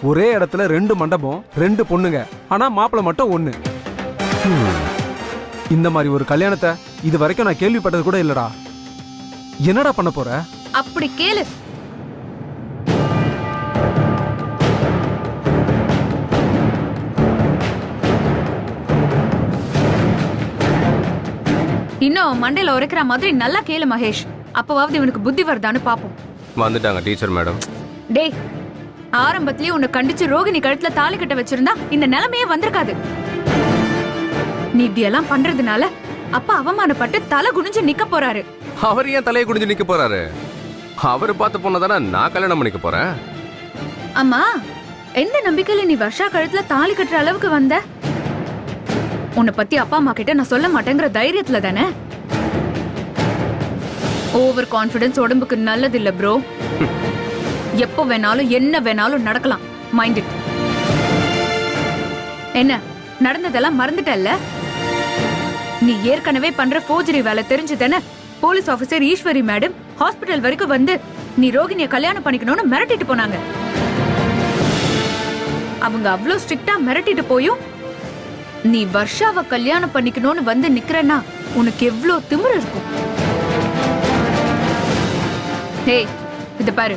ஒரே இடத்துல 2 மண்டபம் 2 பொண்ணுங்க, ஆனா மாப்பிள்ளை மட்டும் 1. இந்த மாதிரி ஒரு கல்யாணத்தை இது வரைக்கும் நான் கேள்விப்பட்டது கூட இல்லடா. என்னடா பண்ண போற? அப்படி கேளு. இன்னும் மண்டையில உரைக்கிற மாதிரி நல்லா கேளு மகேஷ். அப்பவாவது இவனுக்கு புத்தி வருதான்னு பாப்போம். வந்துட்டாங்க டீச்சர் மேடம். டேய், ஆரம்பத்திலேயே உன்னை கண்டிச்சு ரோகிணி கழுத்துல தாலி கட்ட வச்சிருந்தா இந்த நிலைமையே வந்திருக்காது. நீ இப்படி எல்லாம் பண்றதுனால அப்பா அவமானப்பட்டு தலை குனிஞ்சு நிக்க போறாரு. அவர் ஏன் தலையை குனிஞ்சு நிக்க போறாரு? அவரு பார்த்து போனதானே நான் கல்யாணம் பண்ணிக்க போறேன். அம்மா, எந்த நம்பிக்கையில நீ வர்ஷா கழுத்துல தாலி கட்டுற அளவுக்கு வந்த? உன்னை பத்தி அப்பா அம்மா கிட்ட நான் சொல்ல மாட்டேங்கிற தைரியத்துல தானே? ஓவர் கான்ஃபிடன்ஸ் உடம்புக்கு நல்லது இல்ல ப்ரோ. எப்போ வேணாலும் என்ன வேணாலும் நடக்கலாம். Mind it. என்ன நடந்ததெல்லாம் மறந்துட்டல்ல? நீ ஏற்கனவே பண்ற ஃபோர்ஜரி வேலை தெரிஞ்சுதானே police officer Eswari madam hospital வரைக்கும் வந்து நீ ரோகிணியை கல்யாணம் பண்ணிக்கணும்னு மிரட்டிட்டு போனாங்க. அவங்க அவ்வளவு ஸ்ட்ரிக்டா மிரட்டிட்டு போயும் நீ வர்ஷாவை கல்யாணம் பண்ணிக்கணும்னு வந்து நிக்கிறன்னா உனக்கு எவ்வளவு திமிரு இருக்கும்? ஹே, இத பாரு.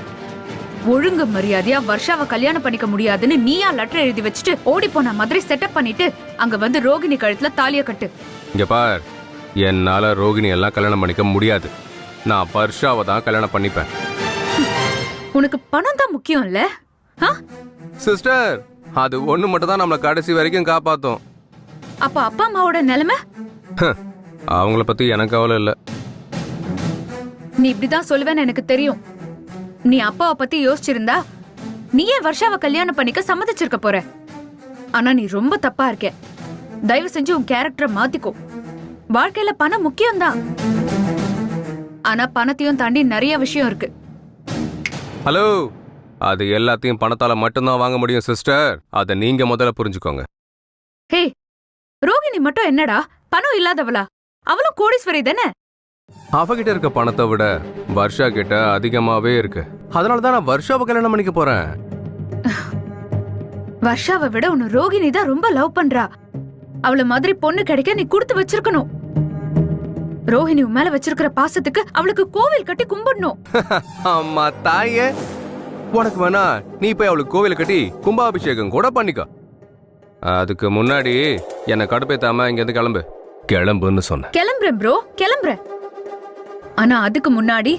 ஒழுங்கு மரியாதையா வர்ஷாவை கல்யாணம் பண்ணிக்க முடியாதுன்னு நீயா லெட்டர் எழுதி வச்சுட்டு ஓடி போன மாதிரி செட்டப் பண்ணிட்டு அங்க வந்து ரோகிணி கழுத்துல தாலிய கட்டு. இங்க பார், என்னால ரோகிணி எல்லாம் கல்யாணம் பண்ணிக்க முடியாது. நான் வர்ஷாவை தான் கல்யாணம் பண்ணிப்பேன். உனக்கு பணம் தான் முக்கியம் இல்ல? சிஸ்டர், அது ஒண்ணு மட்டும் தான் நம்மள கடைசி வரைக்கும் காப்பாத்தும். அப்ப அப்பா அம்மாவோட நிலைமை? அவங்கள பத்தி எனக்கு கவலை இல்ல. நீ இப்படிதான் சொல்லுவேன்னு எனக்கு தெரியும். நீ அப்பாவை பத்தி யோசிச்சிருந்தா நீயே வர்ஷாவை கல்யாணம் பண்ணிக்க சம்மதிச்சிருக்க போற. ஆனா நீ ரொம்ப தப்பா இருக்க. தயவு செஞ்சு உன் கேரக்டரை மாத்திக்கோ. வாழ்க்கையில பணம் முக்கியம்தான், ஆனா பணத்தையும் தாண்டி நிறைய விஷயம் இருக்கு. ஹலோ, அது எல்லாத்தையும் பணத்தால மட்டும்தான் வாங்க முடியும் சிஸ்டர். அத நீங்க முதல்ல புரிஞ்சுக்கோங்க. ஹே, ரோகிணி மட்டும் என்னடா பணம் இல்லாதவளா? அவளும் கோடீஸ்வரி தானே. அவகிட்ட இருக்க பணத்தை விட வர்ஷா கிட்ட அதிகமாவே இருக்கு. அதனாலதான் நான் வர்ஷாவை கல்யாணம் பண்ணிக்க போறேன். வர்ஷாவை விட உன்னை ரோகிணி தான் ரொம்ப லவ் பண்றா. அவள மாதிரி பொண்ணு கிடைக்க நீ கொடுத்து வச்சிருக்கணும். ரோஹிணி உன் மேல வச்சிருக்கிற பாசத்துக்கு அவளுக்கு கோவில் கட்டி கும்பிடணும். அம்மா தாயே, உனக்கு வேணா நீ போய் அவளுக்கு கோவில் கட்டி கும்பாபிஷேகம் கூட பண்ணிக்கோ. அதுக்கு முன்னாடி என்ன கடுப்பேத்தாம இங்க இருந்து கிளம்பு. கிளம்புன்னு சொன்ன. கிளம்புறேன் ப்ரோ, கிளம்புறேன். ஆனா அதுக்கு முன்னாடி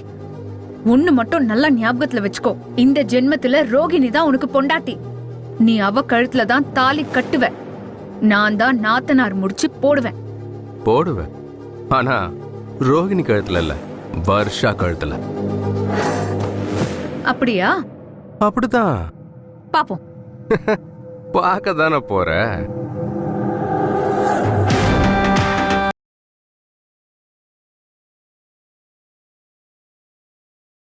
ஒண்ணு மட்டும் நல்லா ஞாபகத்துல வச்சுக்கோ. இந்த ஜென்மத்துல ரோகிணி தான் உனக்கு பொண்டாட்டி. நீ அவ கழுத்துல தான் தாலி கட்டுவ. நான் தான் நாத்தனார் முடிச்சு போடுவேன். போடுவேன், ஆனா ரோகிணி கழுத்துல இல்ல, வர்ஷா கழுத்துல. அப்படியா? அப்படிதான். பாப்போம். பார்க்க தானே போற.